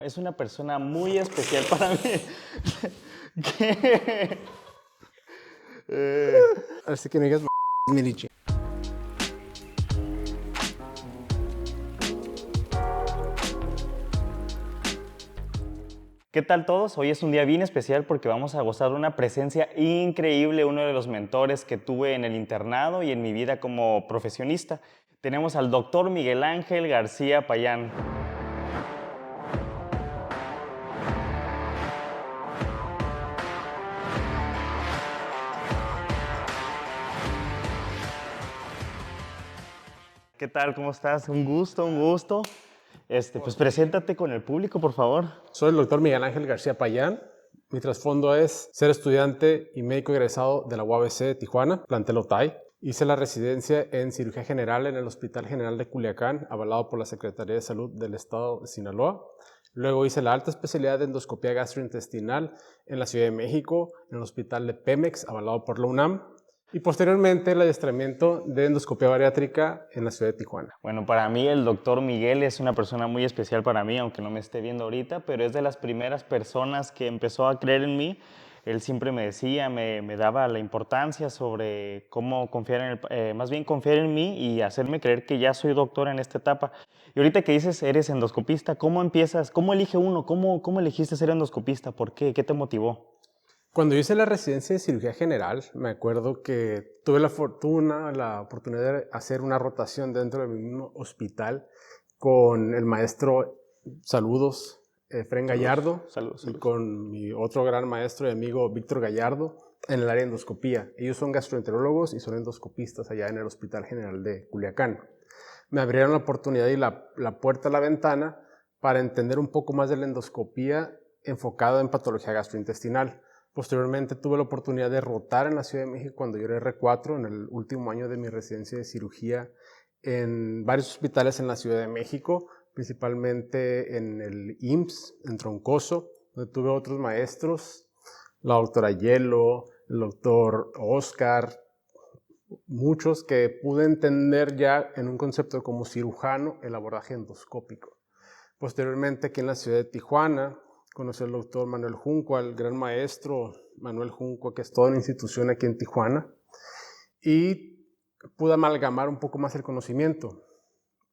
Es una persona muy especial para mí. que, eh, Así que no digas Mirichi. ¿Qué tal todos? Hoy es un día bien especial porque vamos a gozar de una presencia increíble, uno de los mentores que tuve en el internado y en mi vida como profesionista. Tenemos al doctor Miguel Ángel García Payán. ¿Qué tal? ¿Cómo estás? Un gusto, un gusto. Pues preséntate con el público, por favor. Soy el doctor Miguel Ángel García Payán. Mi trasfondo es ser estudiante y médico egresado de la UABC de Tijuana, plantel Otay. Hice la residencia en cirugía general en el Hospital General de Culiacán, avalado por la Secretaría de Salud del Estado de Sinaloa. Luego hice la alta especialidad de endoscopía gastrointestinal en la Ciudad de México, en el Hospital de Pemex, avalado por la UNAM. Y posteriormente el adiestramiento de endoscopía bariátrica en la ciudad de Tijuana. Bueno, para mí el doctor Miguel es una persona muy especial para mí, aunque no me esté viendo ahorita, pero es de las primeras personas que empezó a creer en mí. Él siempre me decía, me daba la importancia sobre cómo confiar más bien confiar en mí y hacerme creer que ya soy doctor en esta etapa. Y ahorita que dices, eres endoscopista, ¿cómo empiezas? ¿Cómo elige uno? ¿Cómo elegiste ser endoscopista? ¿Por qué? ¿Qué te motivó? Cuando yo hice la residencia de cirugía general, me acuerdo que tuve la oportunidad de hacer una rotación dentro del mismo hospital con el maestro, saludos, Efrén Gallardo, Saludos. y con mi otro gran maestro y amigo Víctor Gallardo en el área de endoscopía. Ellos son gastroenterólogos y son endoscopistas allá en el Hospital General de Culiacán. Me abrieron la oportunidad y la puerta a la ventana para entender un poco más de la endoscopía enfocada en patología gastrointestinal. Posteriormente tuve la oportunidad de rotar en la Ciudad de México cuando yo era R4, en el último año de mi residencia de cirugía, en varios hospitales en la Ciudad de México, principalmente en el IMSS, en Troncoso, donde tuve otros maestros, la doctora Hielo, el doctor Oscar, muchos que pude entender ya en un concepto como cirujano el abordaje endoscópico. Posteriormente, aquí en la ciudad de Tijuana, conocí al doctor Manuel Junco, al gran maestro Manuel Junco, que es toda una institución aquí en Tijuana, y pude amalgamar un poco más el conocimiento.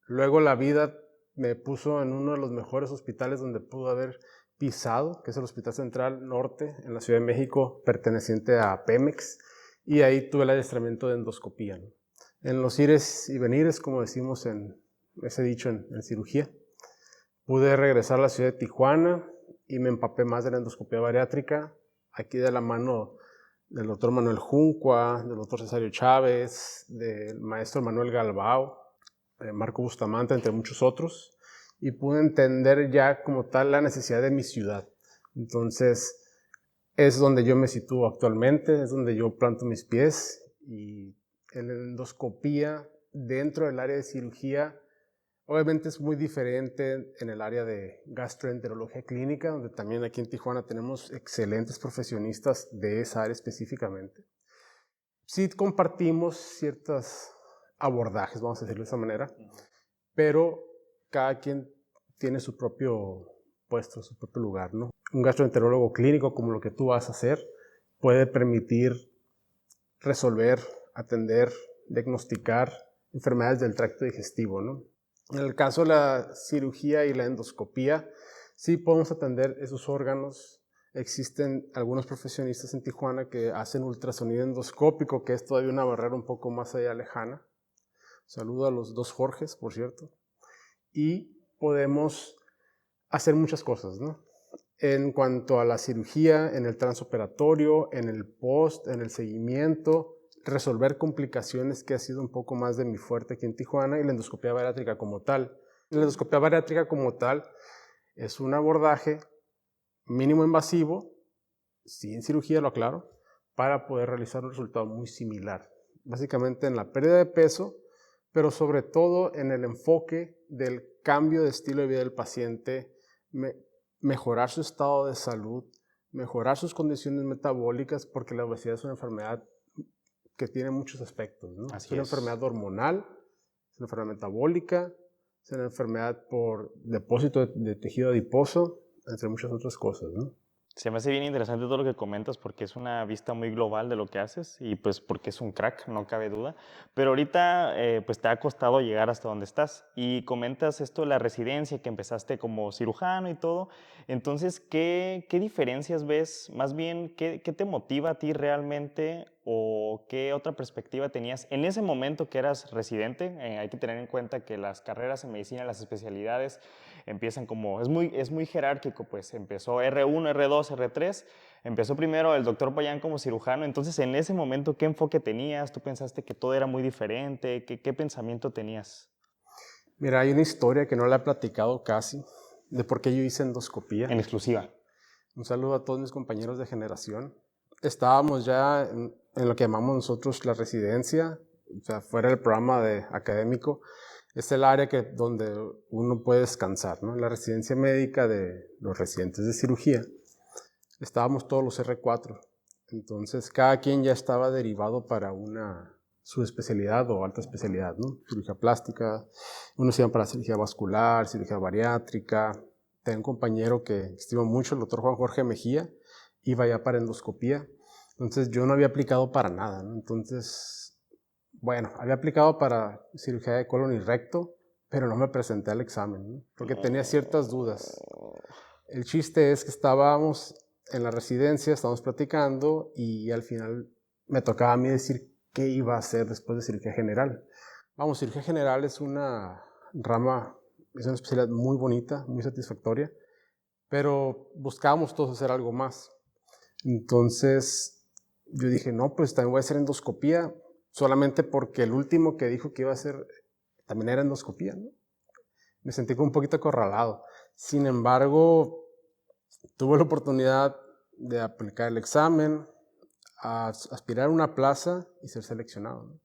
Luego la vida me puso en uno de los mejores hospitales donde pude haber pisado, que es el Hospital Central Norte, en la Ciudad de México, perteneciente a Pemex, y ahí tuve el adiestramiento de endoscopía, ¿no? En los ires y venires, como decimos en ese dicho en cirugía. Pude regresar a la ciudad de Tijuana y me empapé más de la endoscopía bariátrica, aquí de la mano del doctor Manuel Juncua, del doctor Cesario Chávez, del maestro Manuel Galbao, Marco Bustamante, entre muchos otros, y pude entender ya como tal la necesidad de mi ciudad. Entonces, es donde yo me sitúo actualmente, es donde yo planto mis pies, y en la endoscopía, dentro del área de cirugía, obviamente es muy diferente en el área de gastroenterología clínica, donde también aquí en Tijuana tenemos excelentes profesionistas de esa área específicamente. Sí compartimos ciertos abordajes, vamos a decirlo de esa manera, pero cada quien tiene su propio puesto, su propio lugar, ¿no? Un gastroenterólogo clínico, como lo que tú vas a hacer, puede permitir resolver, atender, diagnosticar enfermedades del tracto digestivo, ¿no? En el caso de la cirugía y la endoscopía, sí podemos atender esos órganos. Existen algunos profesionistas en Tijuana que hacen ultrasonido endoscópico, que es todavía una barrera un poco más allá lejana. Saludo a los dos Jorges, por cierto. Y podemos hacer muchas cosas, ¿no? En cuanto a la cirugía, en el transoperatorio, en el post, en el seguimiento, resolver complicaciones, que ha sido un poco más de mi fuerte aquí en Tijuana, y la endoscopía bariátrica como tal. La endoscopía bariátrica como tal es un abordaje mínimo invasivo, sin cirugía, lo aclaro, para poder realizar un resultado muy similar. Básicamente en la pérdida de peso, pero sobre todo en el enfoque del cambio de estilo de vida del paciente, mejorar su estado de salud, mejorar sus condiciones metabólicas, porque la obesidad es una enfermedad que tiene muchos aspectos, ¿no? Es una enfermedad hormonal, es una enfermedad metabólica, Es una enfermedad por depósito de tejido adiposo, entre muchas otras cosas, ¿no? Se me hace bien interesante todo lo que comentas porque es una vista muy global de lo que haces y pues porque es un crack, no cabe duda. Pero ahorita pues te ha costado llegar hasta donde estás y comentas esto de la residencia, que empezaste como cirujano y todo. Entonces, ¿qué diferencias ves? Más bien, ¿qué te motiva a ti realmente o qué otra perspectiva tenías en ese momento que eras residente? Hay que tener en cuenta que las carreras en medicina, las especialidades, empiezan como, es muy jerárquico, pues empezó R1, R2, R3, empezó primero el doctor Payán como cirujano, entonces en ese momento, ¿qué enfoque tenías? ¿Tú pensaste que todo era muy diferente? ¿Qué pensamiento tenías? Mira, hay una historia que no la he platicado casi, de por qué yo hice endoscopía. En exclusiva. Un saludo a todos mis compañeros de generación. Estábamos ya en lo que llamamos nosotros la residencia, o sea, fuera del programa académico. Es el área donde uno puede descansar, ¿no? La residencia médica de los residentes de cirugía. Estábamos todos los R4. Entonces, cada quien ya estaba derivado para una subespecialidad o alta especialidad, ¿no? Cirugía plástica, unos iban para cirugía vascular, cirugía bariátrica. Tengo un compañero que estimo mucho, el doctor Juan Jorge Mejía, iba ya para endoscopía. Entonces, yo no había aplicado para nada, ¿no? Entonces, bueno, había aplicado para cirugía de colon y recto, pero no me presenté al examen, ¿no? Porque tenía ciertas dudas. El chiste es que estábamos en la residencia, estábamos platicando y al final me tocaba a mí decir qué iba a hacer después de cirugía general. Vamos, cirugía general es una rama, es una especialidad muy bonita, muy satisfactoria, pero buscábamos todos hacer algo más. Entonces yo dije, no, pues también voy a hacer endoscopía, solamente porque el último que dijo que iba a hacer también era endoscopía, ¿no? Me sentí como un poquito acorralado. Sin embargo, tuve la oportunidad de aplicar el examen, aspirar a una plaza y ser seleccionado, ¿no?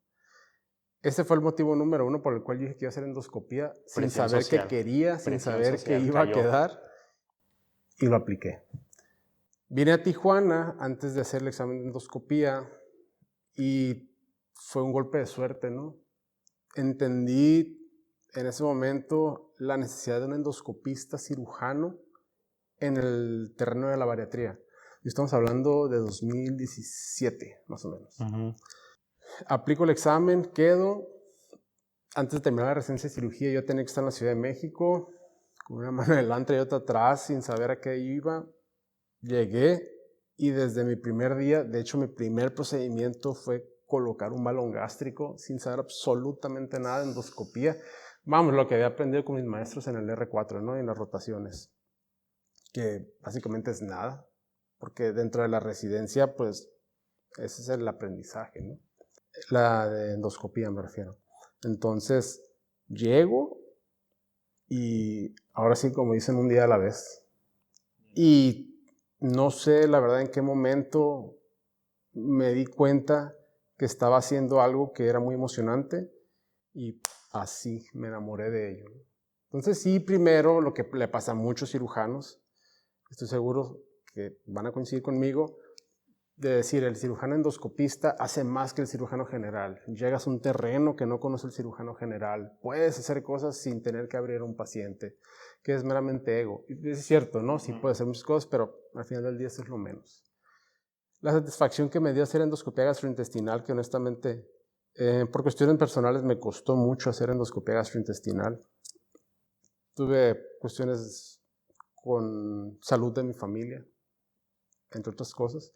Ese fue el motivo número uno por el cual yo dije que iba a hacer endoscopía, sin saber qué quería, sin saber qué iba a quedar, y lo apliqué. Vine a Tijuana antes de hacer el examen de endoscopía y fue un golpe de suerte, ¿no? Entendí en ese momento la necesidad de un endoscopista cirujano en el terreno de la bariatría. Y estamos hablando de 2017, más o menos. Aplico el examen, quedo. Antes de terminar la residencia de cirugía, yo tenía que estar en la Ciudad de México, con una mano adelante y otra atrás, sin saber a qué iba. Llegué y desde mi primer día, de hecho mi primer procedimiento fue colocar un balón gástrico sin saber absolutamente nada de endoscopía. Vamos, lo que había aprendido con mis maestros en el R4, ¿no? Y en las rotaciones, que básicamente es nada, porque dentro de la residencia, pues, ese es el aprendizaje, ¿no? La de endoscopía me refiero. Entonces, llego y ahora sí, como dicen, un día a la vez. Y no sé, la verdad, en qué momento me di cuenta que estaba haciendo algo que era muy emocionante y así me enamoré de ello. Entonces, sí, primero, lo que le pasa a muchos cirujanos, estoy seguro que van a coincidir conmigo, de decir, el cirujano endoscopista hace más que el cirujano general. Llegas a un terreno que no conoce el cirujano general. Puedes hacer cosas sin tener que abrir a un paciente, que es meramente ego. Y es cierto, ¿no? Sí puedes hacer muchas cosas, pero al final del día eso es lo menos. La satisfacción que me dio hacer endoscopia gastrointestinal, que honestamente, por cuestiones personales me costó mucho hacer endoscopia gastrointestinal. Tuve cuestiones con salud de mi familia, entre otras cosas.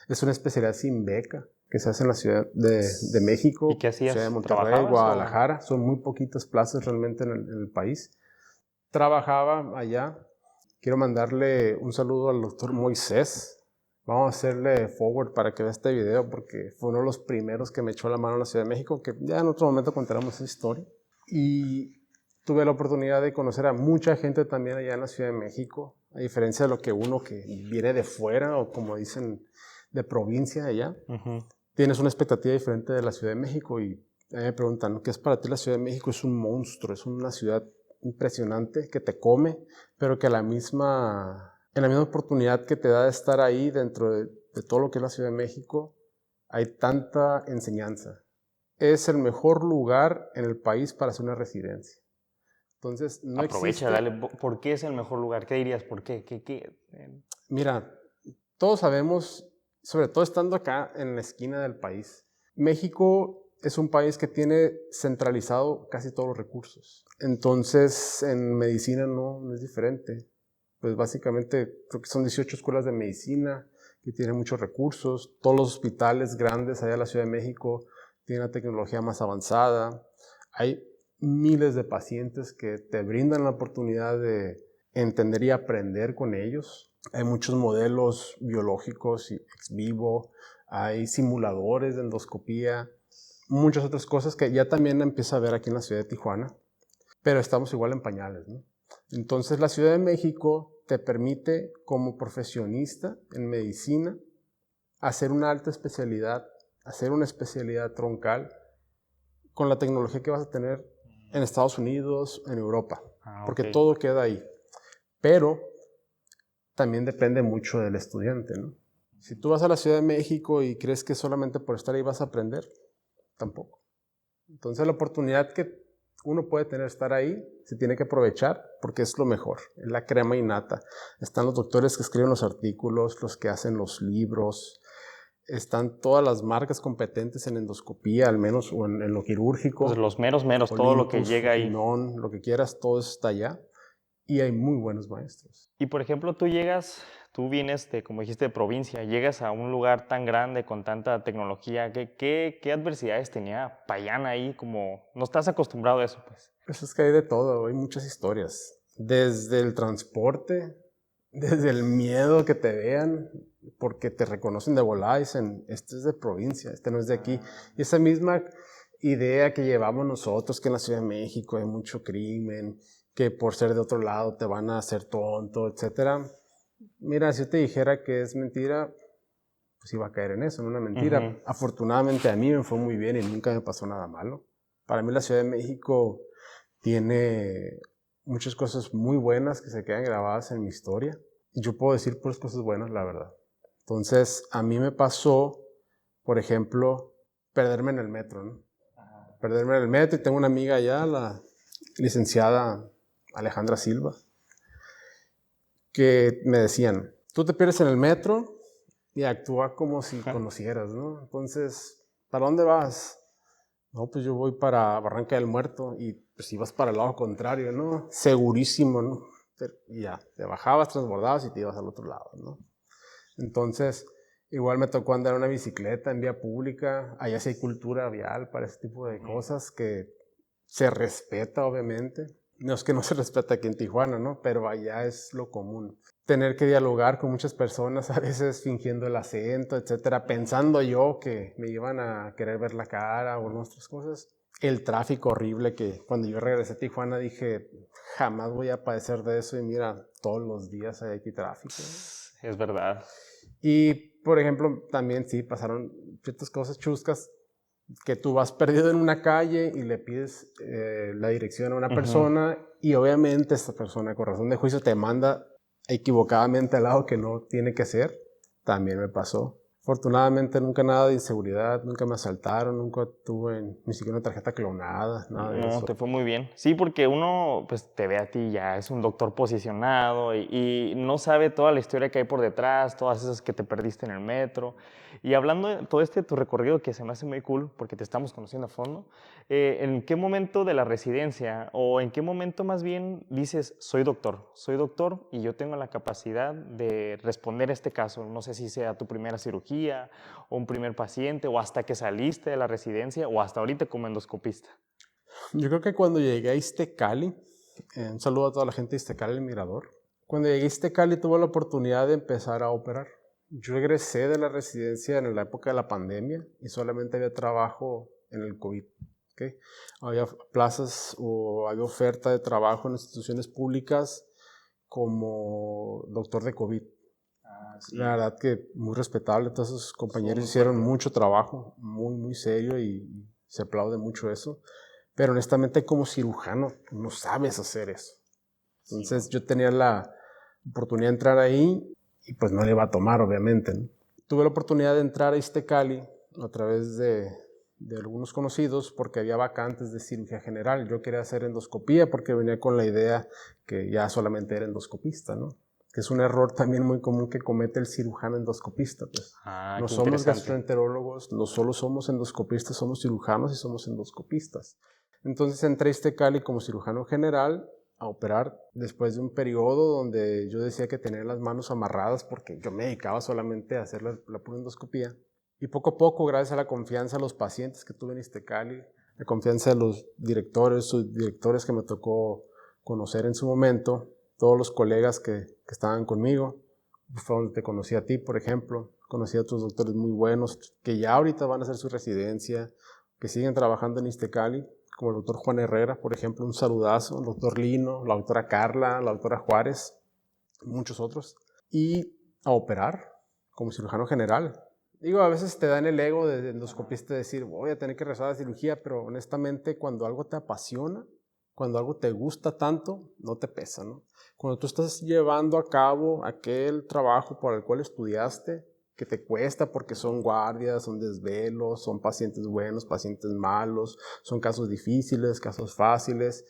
Es una especialidad sin beca que se hace en la Ciudad de México, ¿Y qué hacías? Ciudad de Monterrey, Guadalajara. O... Son muy poquitas plazas realmente en el país. Trabajaba allá. Quiero mandarle un saludo al doctor Moisés. Vamos a hacerle forward para que vea este video porque fue uno de los primeros que me echó la mano en la Ciudad de México, que ya en otro momento contaremos esa historia. Y tuve la oportunidad de conocer a mucha gente también allá en la Ciudad de México, a diferencia de lo que uno que viene de fuera o como dicen de provincia allá, tienes una expectativa diferente de la Ciudad de México y a mí me preguntan, ¿qué es para ti la Ciudad de México? Es un monstruo, es una ciudad impresionante que te come, pero que en la misma oportunidad que te da de estar ahí dentro de todo lo que es la Ciudad de México, hay tanta enseñanza. Es el mejor lugar en el país para hacer una residencia. Entonces, no Aprovecha, existe... dale. ¿Por qué es el mejor lugar? ¿Qué dirías? ¿Por qué? Mira, todos sabemos, sobre todo estando acá en la esquina del país, México es un país que tiene centralizado casi todos los recursos. Entonces, en medicina no es diferente. Pues básicamente creo que son 18 escuelas de medicina que tienen muchos recursos. Todos los hospitales grandes allá en la Ciudad de México tienen la tecnología más avanzada. Hay miles de pacientes que te brindan la oportunidad de entender y aprender con ellos. Hay muchos modelos biológicos y ex vivo. Hay simuladores de endoscopía. Muchas otras cosas que ya también empieza a ver aquí en la ciudad de Tijuana. Pero estamos igual en pañales, ¿no? Entonces la Ciudad de México te permite como profesionista en medicina hacer una alta especialidad, hacer una especialidad troncal con la tecnología que vas a tener en Estados Unidos, en Europa, porque todo queda ahí. Pero también depende mucho del estudiante, ¿no? Si tú vas a la Ciudad de México y crees que solamente por estar ahí vas a aprender, tampoco. Entonces la oportunidad que uno puede tener estar ahí, se tiene que aprovechar porque es lo mejor, es la crema innata. Están los doctores que escriben los artículos, los que hacen los libros, están todas las marcas competentes en endoscopía, al menos, o en lo quirúrgico. Pues los meros, Olympus, todo lo que llega ahí. Fujinon, lo que quieras, todo está allá. Y hay muy buenos maestros. Y por ejemplo, tú vienes de, como dijiste, de provincia, llegas a un lugar tan grande con tanta tecnología, ¿qué adversidades tenía Payán ahí? Como no estás acostumbrado a eso, pues. Pues es que hay de todo, hay muchas historias. Desde el transporte, desde el miedo que te vean, porque te reconocen de volada y dicen, este es de provincia, este no es de aquí. Y esa misma idea que llevamos nosotros, que en la Ciudad de México hay mucho crimen, que por ser de otro lado te van a hacer tonto, etc. Mira, si yo te dijera que es mentira, pues iba a caer en eso, en una mentira. Afortunadamente a mí me fue muy bien y nunca me pasó nada malo. Para mí la Ciudad de México tiene muchas cosas muy buenas que se quedan grabadas en mi historia. Y yo puedo decir puras cosas buenas, la verdad. Entonces, a mí me pasó, por ejemplo, perderme en el metro, ¿no? Perderme en el metro y tengo una amiga allá, la licenciada Alejandra Silva, que me decían, tú te pierdes en el metro y actúa como si conocieras, ¿no? Entonces, ¿para dónde vas? No, pues yo voy para Barranca del Muerto y pues si vas para el lado contrario, ¿no? Segurísimo, ¿no? Y ya, te bajabas, transbordabas y te ibas al otro lado, ¿no? Entonces, igual me tocó andar en una bicicleta en vía pública. Allá sí hay cultura vial para ese tipo de cosas que se respeta, obviamente. No es que no se respeta aquí en Tijuana, ¿no? Pero allá es lo común. Tener que dialogar con muchas personas, a veces fingiendo el acento, etcétera, pensando yo que me iban a querer ver la cara o nuestras cosas. El tráfico horrible que cuando yo regresé a Tijuana dije, jamás voy a padecer de eso y mira, todos los días hay aquí tráfico, ¿no? Es verdad. Y, por ejemplo, también sí pasaron ciertas cosas chuscas que tú vas perdido en una calle y le pides la dirección a una persona y obviamente esta persona con razón de juicio te manda equivocadamente al lado que no tiene que ser. También me pasó. Afortunadamente nunca nada de inseguridad, nunca me asaltaron, nunca tuve ni siquiera una tarjeta clonada, nada de eso. No, te fue muy bien. Sí, porque uno pues te ve a ti ya, es un doctor posicionado y no sabe toda la historia que hay por detrás, todas esas que te perdiste en el metro. Y hablando de todo tu recorrido que se me hace muy cool porque te estamos conociendo a fondo, ¿en qué momento de la residencia o en qué momento más bien dices, soy doctor y yo tengo la capacidad de responder este caso? No sé si sea tu primera cirugía o un primer paciente o hasta que saliste de la residencia o hasta ahorita como endoscopista. Yo creo que cuando llegué a Iztecali, un saludo a toda la gente de Iztecali, el Mirador. Cuando llegué a Iztecali tuve la oportunidad de empezar a operar. Yo egresé de la residencia en la época de la pandemia y solamente había trabajo en el COVID. ¿Okay? Había plazas o había oferta de trabajo en instituciones públicas como doctor de COVID. Sí. La verdad que muy respetable, todos esos compañeros hicieron mucho trabajo, muy, muy serio y se aplaude mucho eso. Pero honestamente como cirujano no sabes hacer eso. Entonces yo tenía la oportunidad de entrar ahí y pues no le iba a tomar, obviamente, ¿no? Tuve la oportunidad de entrar a Iztecali a través de de algunos conocidos porque había vacantes de cirugía general. Yo quería hacer endoscopía porque venía con la idea que ya solamente era endoscopista, ¿no? Que es un error también muy común que comete el cirujano endoscopista, pues. No Qué somos interesante. gastroenterólogos, no solo somos endoscopistas, somos cirujanos y somos endoscopistas. Entonces entré a Iztecali como cirujano general a operar después de un periodo donde yo decía que tenía las manos amarradas porque yo me dedicaba solamente a hacer la pura endoscopía. Y poco a poco, gracias a la confianza de los pacientes que tuve en Iztecali, la confianza de los directores, subdirectores que me tocó conocer en su momento, todos los colegas que estaban conmigo, fue donde te conocí a ti, por ejemplo, conocí a otros doctores muy buenos que ya ahorita van a hacer su residencia, que siguen trabajando en Iztecali, como el doctor Juan Herrera, por ejemplo, un saludazo, el doctor Lino, la doctora Carla, la doctora Juárez, muchos otros, y a operar como cirujano general. Digo, a veces te da en el ego de endoscopista decir, voy a tener que rezar la cirugía, pero honestamente cuando algo te apasiona, cuando algo te gusta tanto, no te pesa, ¿no? Cuando tú estás llevando a cabo aquel trabajo por el cual estudiaste, que te cuesta porque son guardias, son desvelos, son pacientes buenos, pacientes malos, son casos difíciles, casos fáciles,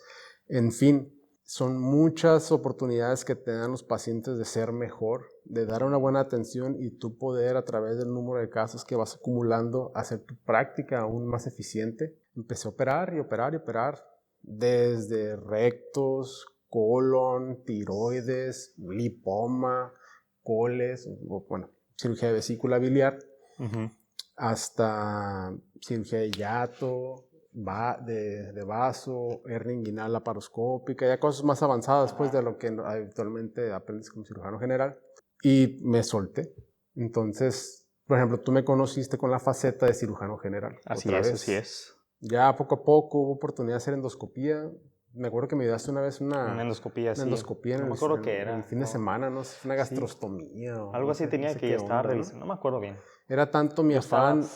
en fin, son muchas oportunidades que te dan los pacientes de ser mejor, de dar una buena atención y tú poder a través del número de casos que vas acumulando hacer tu práctica aún más eficiente. Empecé a operar y operar y operar desde rectos, colon, tiroides, lipoma, coles, bueno, cirugía de vesícula biliar, hasta cirugía de hiato, de vaso, hernia inguinal laparoscópica, ya cosas más avanzadas pues de lo que habitualmente aprendes como cirujano general. Y me solté. Entonces, por ejemplo, tú me conociste con la faceta de cirujano general. Así es. Ya poco a poco hubo oportunidad de hacer endoscopía. Me acuerdo que me ayudaste una vez Una endoscopía, una sí. endoscopía No me acuerdo qué en el era. fin de semana, ¿no? Una Sí, gastrostomía o algo así no tenía sé que ya qué estaba onda, ¿no? revisando. No me acuerdo bien. Era tanto mi Yo estaba... afán,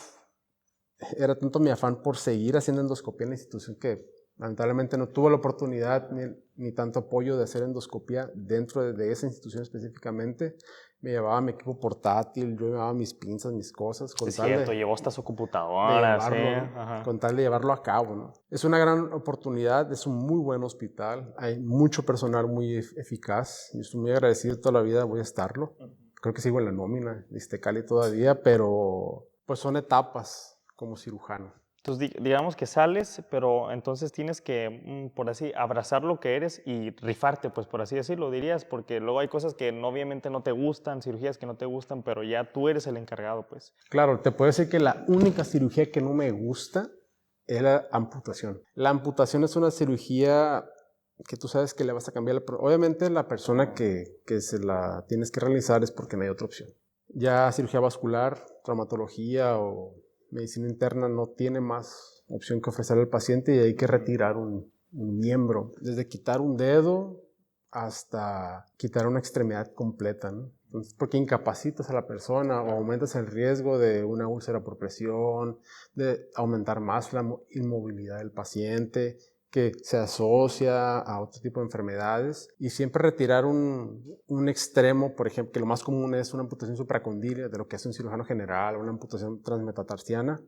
era tanto mi afán por seguir haciendo endoscopía en la institución que lamentablemente no tuve la oportunidad ni tanto apoyo de hacer endoscopía dentro de esa institución específicamente. Me llevaba mi equipo portátil, yo llevaba mis pinzas, mis cosas, con Es tal cierto, llevó hasta su de computadora, sí. llevarlo, ¿no? Ajá. Con tal de llevarlo a cabo, ¿no? Es una gran oportunidad, es un muy buen hospital, hay mucho personal muy eficaz, yo estoy muy agradecido toda la vida, voy a estarlo. Creo que sigo en la nómina de Iztecali todavía, pero pues son etapas como cirujano. Entonces, digamos que sales, pero entonces tienes que, por así, abrazar lo que eres y rifarte, pues por así decirlo, dirías, porque luego hay cosas que obviamente no te gustan, cirugías que no te gustan, pero ya tú eres el encargado, pues. Claro, te puedo decir que la única cirugía que no me gusta es la amputación. La amputación es una cirugía que tú sabes que le vas a cambiar. Obviamente la persona que se la tienes que realizar es porque no hay otra opción. Ya cirugía vascular, traumatología o medicina interna no tiene más opción que ofrecer al paciente y hay que retirar un miembro. Desde quitar un dedo hasta quitar una extremidad completa, ¿no? Entonces, porque incapacitas a la persona o aumentas el riesgo de una úlcera por presión, de aumentar más la inmovilidad del paciente, que se asocia a otro tipo de enfermedades. Y siempre retirar un extremo, por ejemplo, que lo más común es una amputación supracondílea, de lo que hace un cirujano general, una amputación transmetatarsiana,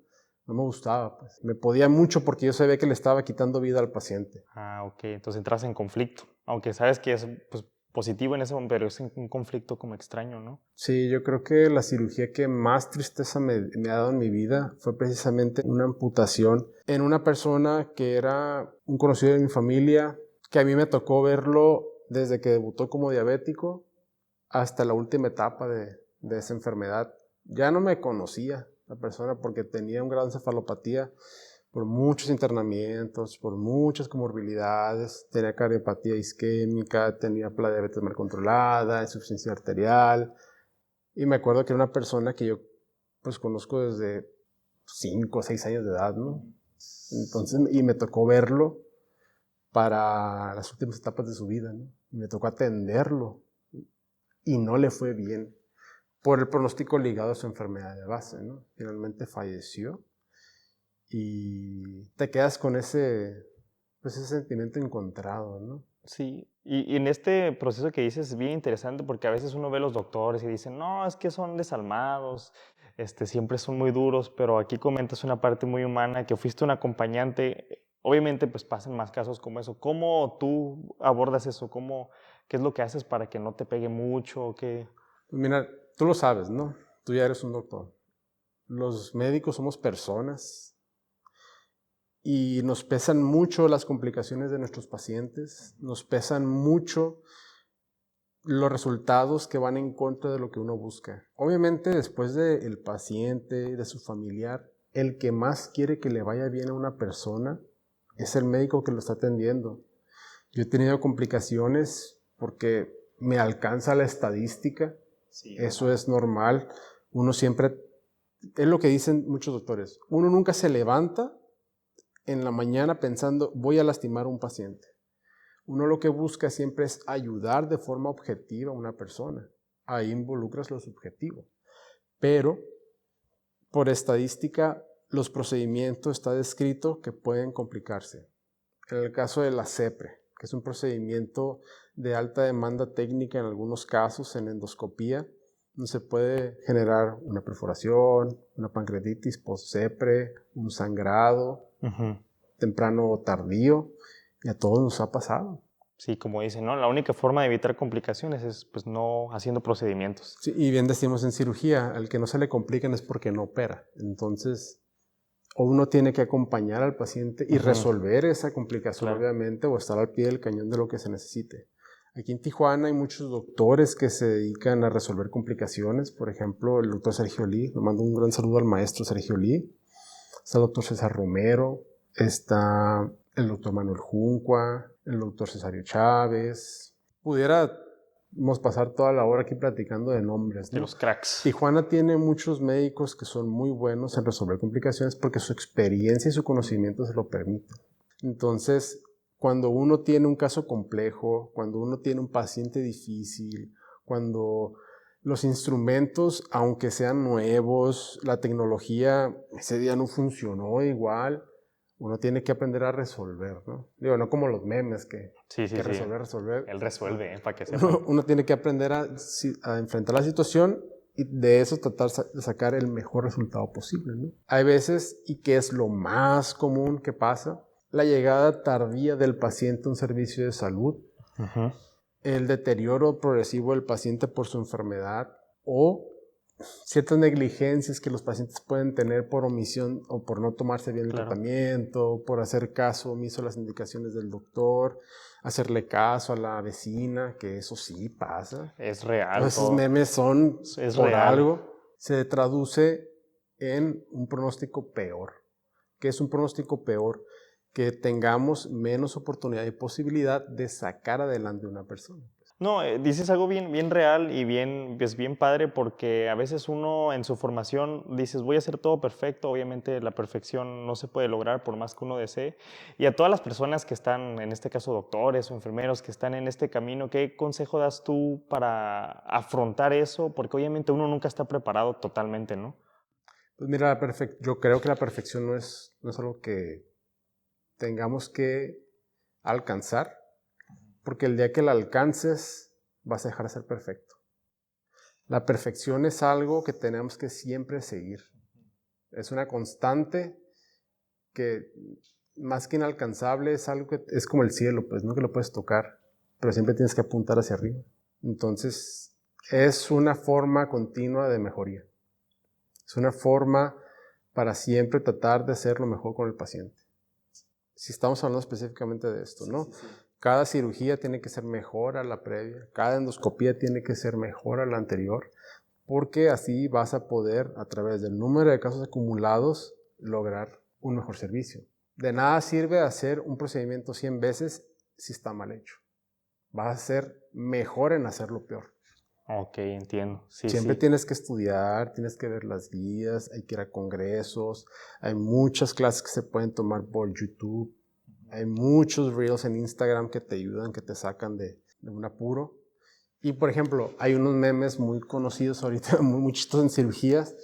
no me gustaba, pues. Me podía mucho porque yo sabía que le estaba quitando vida al paciente. Ok, entonces entras en conflicto, aunque sabes que es pues, positivo en ese momento, pero es un conflicto como extraño, ¿no? Sí, yo creo que la cirugía que más tristeza me ha dado en mi vida fue precisamente una amputación en una persona que era un conocido de mi familia, que a mí me tocó verlo desde que debutó como diabético hasta la última etapa de esa enfermedad. Ya no me conocía la persona porque tenía un grado de encefalopatía por muchos internamientos, por muchas comorbilidades, tenía cardiopatía isquémica, tenía diabetes mal controlada, insuficiencia arterial, y me acuerdo que era una persona que yo pues conozco desde 5 o 6 años de edad, ¿no? Entonces, y me tocó verlo para las últimas etapas de su vida, ¿no? Y me tocó atenderlo y no le fue bien por el pronóstico ligado a su enfermedad de base, ¿no? Finalmente falleció y te quedas con pues ese sentimiento encontrado, ¿no? Sí, y en este proceso que dices es bien interesante porque a veces uno ve a los doctores y dicen, no, es que son desalmados, siempre son muy duros, pero aquí comentas una parte muy humana, que fuiste un acompañante. Obviamente, pues pasan más casos como eso. ¿Cómo tú abordas eso? ¿Qué es lo que haces para que no te pegue mucho? ¿Qué? Pues mira, tú lo sabes, ¿no? Tú ya eres un doctor. Los médicos somos personas y nos pesan mucho las complicaciones de nuestros pacientes, nos pesan mucho los resultados que van en contra de lo que uno busca. Obviamente, después del paciente, de su familiar, el que más quiere que le vaya bien a una persona es el médico que lo está atendiendo. Yo he tenido complicaciones porque me alcanza la estadística. Sí, eso es normal. Uno siempre, es lo que dicen muchos doctores, uno nunca se levanta en la mañana pensando voy a lastimar a un paciente. Uno lo que busca siempre es ayudar de forma objetiva a una persona. Ahí involucras lo subjetivo. Pero, por estadística, los procedimientos está descrito que pueden complicarse. En el caso de la CEPRE, que es un procedimiento de alta demanda técnica en algunos casos en endoscopía, donde se puede generar una perforación, una pancreatitis post-CEPRE, un sangrado, temprano o tardío, y a todos nos ha pasado. Sí, como dicen, ¿no? La única forma de evitar complicaciones es pues no haciendo procedimientos. Sí, y bien decimos en cirugía, al que no se le complican es porque no opera. Entonces, o uno tiene que acompañar al paciente y resolver esa complicación, claro, obviamente, o estar al pie del cañón de lo que se necesite. Aquí en Tijuana hay muchos doctores que se dedican a resolver complicaciones. Por ejemplo, el doctor Sergio Lee. Le mando un gran saludo al maestro Sergio Lee. Está el doctor César Romero. Está el doctor Manuel Juncua. El doctor Cesario Chávez. Pudiéramos pasar toda la hora aquí platicando de nombres, ¿no? De los cracks. Tijuana tiene muchos médicos que son muy buenos en resolver complicaciones porque su experiencia y su conocimiento se lo permiten. Entonces, cuando uno tiene un caso complejo, cuando uno tiene un paciente difícil, cuando los instrumentos, aunque sean nuevos, la tecnología ese día no funcionó igual, uno tiene que aprender a resolver, ¿no? Digo, no como los memes que resolver. Él resuelve, para que sepa. Uno tiene que aprender a enfrentar la situación y de eso tratar de sacar el mejor resultado posible, ¿no? Hay veces, y que es lo más común que pasa, la llegada tardía del paciente a un servicio de salud, el deterioro progresivo del paciente por su enfermedad o ciertas negligencias que los pacientes pueden tener por omisión o por no tomarse bien el tratamiento, por hacer caso omiso a las indicaciones del doctor, hacerle caso a la vecina, que eso sí pasa. Es real. Esos memes son por algo. Se traduce en un pronóstico peor. ¿Qué es un pronóstico peor? Que tengamos menos oportunidad y posibilidad de sacar adelante a una persona. No, dices algo bien real y bien padre, porque a veces uno en su formación dices voy a hacer todo perfecto. Obviamente la perfección no se puede lograr por más que uno desee. Y a todas las personas que están, en este caso doctores o enfermeros que están en este camino, ¿qué consejo das tú para afrontar eso? Porque obviamente uno nunca está preparado totalmente, ¿no? Pues mira, yo creo que la perfección no es algo que tengamos que alcanzar, porque el día que la alcances vas a dejar de ser perfecto. La perfección es algo que tenemos que siempre seguir. Es una constante que más que inalcanzable es algo que es como el cielo, pues no que lo puedes tocar, pero siempre tienes que apuntar hacia arriba. Entonces es una forma continua de mejoría. Es una forma para siempre tratar de hacer lo mejor con el paciente. Si estamos hablando específicamente de esto, ¿no? Sí. Cada cirugía tiene que ser mejor a la previa, cada endoscopía tiene que ser mejor a la anterior, porque así vas a poder, a través del número de casos acumulados, lograr un mejor servicio. De nada sirve hacer un procedimiento 100 veces si está mal hecho. Vas a ser mejor en hacerlo peor. Ok, entiendo. Siempre tienes que estudiar, tienes que ver las guías, hay que ir a congresos, hay muchas clases que se pueden tomar por YouTube, hay muchos reels en Instagram que te ayudan, que te sacan de un apuro. Y por ejemplo, hay unos memes muy conocidos ahorita, muy chistosos en cirugías,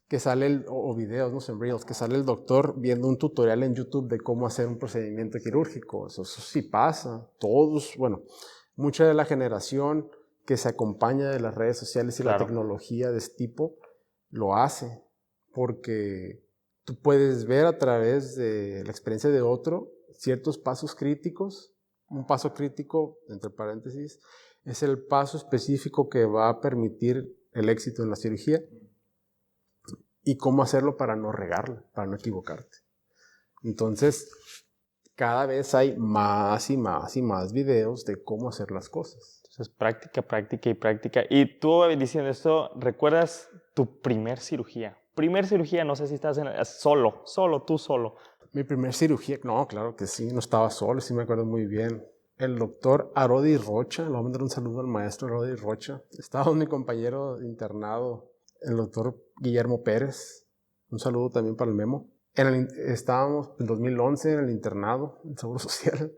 que sale o videos, no sé, en reels, que sale el doctor viendo un tutorial en YouTube de cómo hacer un procedimiento quirúrgico. Eso sí pasa. Todos, bueno, mucha de la generación que se acompaña de las redes sociales y la tecnología de este tipo, lo hace porque tú puedes ver a través de la experiencia de otro ciertos pasos críticos. Un paso crítico, entre paréntesis, es el paso específico que va a permitir el éxito en la cirugía y cómo hacerlo para no regarla, para no equivocarte. Entonces, cada vez hay más y más y más videos de cómo hacer las cosas. Entonces, práctica, práctica y práctica. Y tú diciendo esto, ¿recuerdas tu primer cirugía? Primer cirugía, no sé si estás tú solo. Mi primer cirugía, no, claro que sí, no estaba solo, sí me acuerdo muy bien. El doctor Arodi Rocha, le voy a mandar un saludo al maestro Arodi Rocha. Estaba con mi compañero de internado, el doctor Guillermo Pérez. Un saludo también para el Memo. Estábamos en 2011 en el internado, en Seguro Social.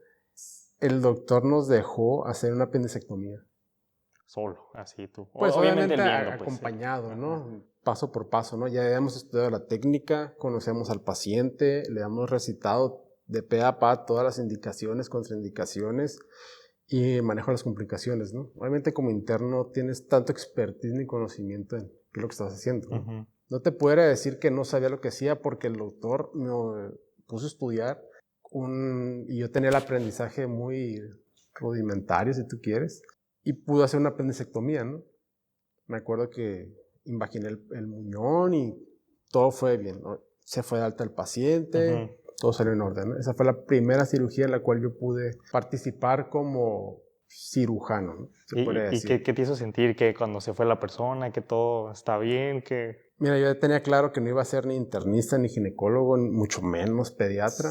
El doctor nos dejó hacer una apendicectomía. Solo, así tú. Pues obviamente el viendo, acompañado, pues, ¿no? Ajá. Paso por paso, ¿no? Ya habíamos estudiado la técnica, conocemos al paciente, le hemos recitado de pe a pa todas las indicaciones, contraindicaciones y manejo las complicaciones, ¿no? Obviamente como interno tienes tanto expertise ni conocimiento en qué es lo que estás haciendo, ¿no? Uh-huh. No te pudiera decir que no sabía lo que hacía porque el doctor me puso a estudiar y yo tenía el aprendizaje muy rudimentario, si tú quieres, y pude hacer una apendicectomía, ¿no? Me acuerdo que imaginé el muñón y todo fue bien, ¿no? Se fue de alta el paciente, uh-huh. Todo salió en orden, ¿no? Esa fue la primera cirugía en la cual yo pude participar como cirujano, ¿no? ¿Y qué te hizo sentir? ¿Que cuando se fue la persona, que todo está bien? Que... Mira, yo tenía claro que no iba a ser ni internista, ni ginecólogo, ni mucho menos pediatra,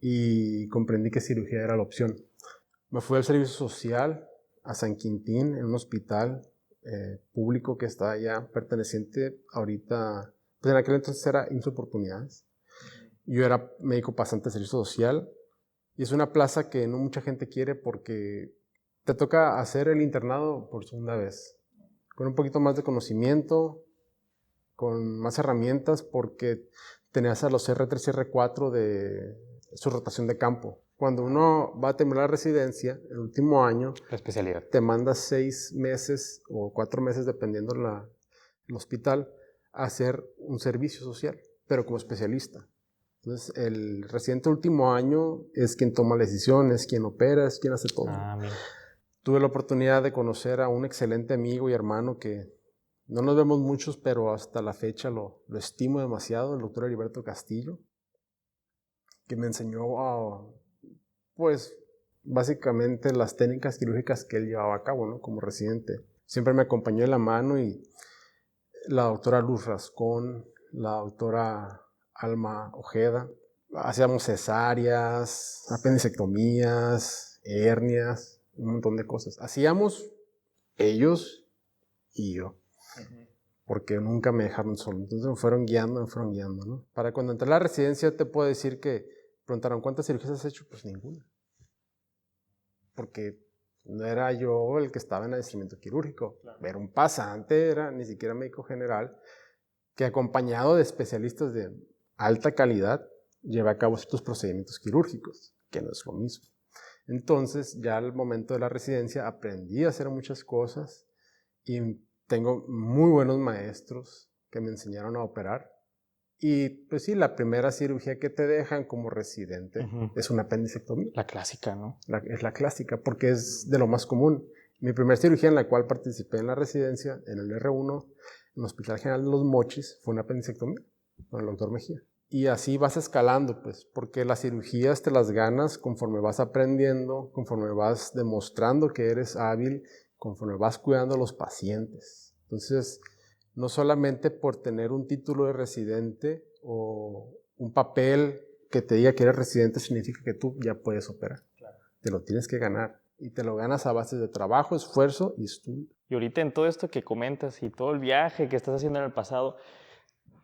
y comprendí que cirugía era la opción. Me fui al servicio social a San Quintín, en un hospital público que está allá, perteneciente ahorita, pues en aquel entonces era IMSS Oportunidades. Yo era médico pasante de servicio social y es una plaza que no mucha gente quiere porque te toca hacer el internado por segunda vez, con un poquito más de conocimiento, con más herramientas, porque tenías a los R3 y R4 de su rotación de campo. Cuando uno va a terminar la residencia, el último año, la especialidad, te manda 6 meses o 4 meses, dependiendo el hospital, a hacer un servicio social, pero como especialista. Entonces, el residente último año es quien toma la decisión, es quien opera, es quien hace todo. Mira. Tuve la oportunidad de conocer a un excelente amigo y hermano que no nos vemos muchos, pero hasta la fecha lo estimo demasiado, el doctor Heriberto Castillo, que me enseñó pues básicamente las técnicas quirúrgicas que él llevaba a cabo, ¿no? Como residente. Siempre me acompañó de la mano y la doctora Luz Rascón, la doctora Alma Ojeda, hacíamos cesáreas, apendicectomías, hernias, un montón de cosas. Hacíamos ellos y yo, porque nunca me dejaron solo. Entonces me fueron guiando, ¿no? Para cuando entré a la residencia te puedo decir que preguntaron, ¿cuántas cirugías has hecho? Pues ninguna. Porque no era yo el que estaba en el adiestramiento quirúrgico. Claro. Era un pasante, era ni siquiera médico general, que acompañado de especialistas de alta calidad lleva a cabo ciertos procedimientos quirúrgicos, que no es lo mismo. Entonces, ya al momento de la residencia aprendí a hacer muchas cosas y tengo muy buenos maestros que me enseñaron a operar. Y pues sí, la primera cirugía que te dejan como residente es una apendicectomía. La clásica, ¿no? Es la clásica porque es de lo más común. Mi primera cirugía en la cual participé en la residencia, en el R1, en el Hospital General de Los Mochis, fue una apendicectomía con el doctor Mejía. Y así vas escalando, pues, porque las cirugías te las ganas conforme vas aprendiendo, conforme vas demostrando que eres hábil, conforme vas cuidando a los pacientes. Entonces, no solamente por tener un título de residente o un papel que te diga que eres residente significa que tú ya puedes operar. Claro. Te lo tienes que ganar y te lo ganas a base de trabajo, esfuerzo y estudio. Y ahorita en todo esto que comentas y todo el viaje que estás haciendo en el pasado,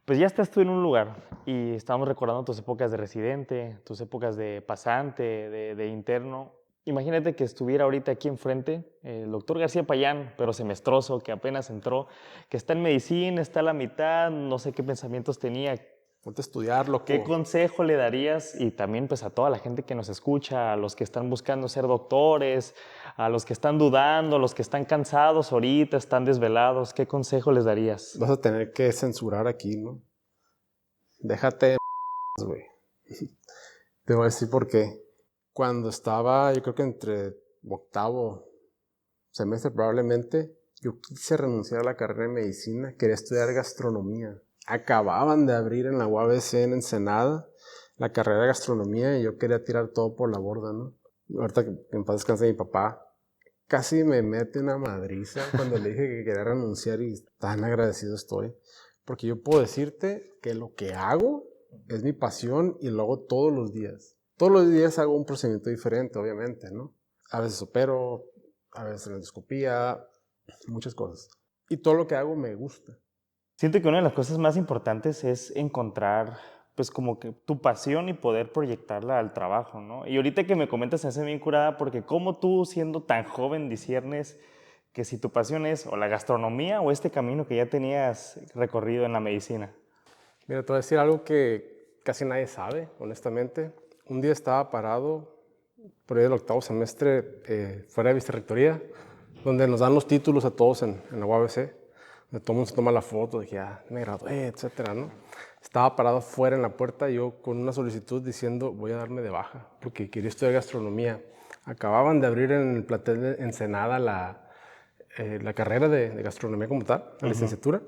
pues ya estás tú en un lugar y estamos recordando tus épocas de residente, tus épocas de pasante, de interno. Imagínate que estuviera ahorita aquí enfrente el doctor García Payán, pero semestroso, que apenas entró, que está en medicina, está a la mitad, no sé qué pensamientos tenía. Ponte a estudiar, loco. ¿Qué consejo le darías? Y también pues a toda la gente que nos escucha, a los que están buscando ser doctores, a los que están dudando, a los que están cansados ahorita, están desvelados, ¿qué consejo les darías? Vas a tener que censurar aquí, ¿no? Déjate de güey. Te voy a decir por qué. Cuando estaba, yo creo que entre octavo semestre probablemente, yo quise renunciar a la carrera de medicina, quería estudiar gastronomía. Acababan de abrir en la UABC en Ensenada la carrera de gastronomía y yo quería tirar todo por la borda, ¿no? Ahorita que en paz descanse mi papá, casi me mete una madriza cuando le dije que quería renunciar y tan agradecido estoy. Porque yo puedo decirte que lo que hago es mi pasión y lo hago todos los días. Todos los días hago un procedimiento diferente, obviamente, ¿no? A veces opero, a veces endoscopía, muchas cosas. Y todo lo que hago me gusta. Siento que una de las cosas más importantes es encontrar, pues como que tu pasión y poder proyectarla al trabajo, ¿no? Y ahorita que me comentas, se hace bien curada porque como tú, siendo tan joven, disciernes que si tu pasión es o la gastronomía o este camino que ya tenías recorrido en la medicina. Mira, te voy a decir algo que casi nadie sabe, honestamente. Un día estaba parado por ahí del octavo semestre fuera de vicerrectoría, donde nos dan los títulos a todos en la UABC, donde todo el mundo se toma la foto de que ya me gradué, etcétera, ¿no? Estaba parado afuera en la puerta, yo con una solicitud diciendo voy a darme de baja, porque quería estudiar gastronomía. Acababan de abrir en el plantel de Ensenada la carrera de gastronomía como tal, la licenciatura.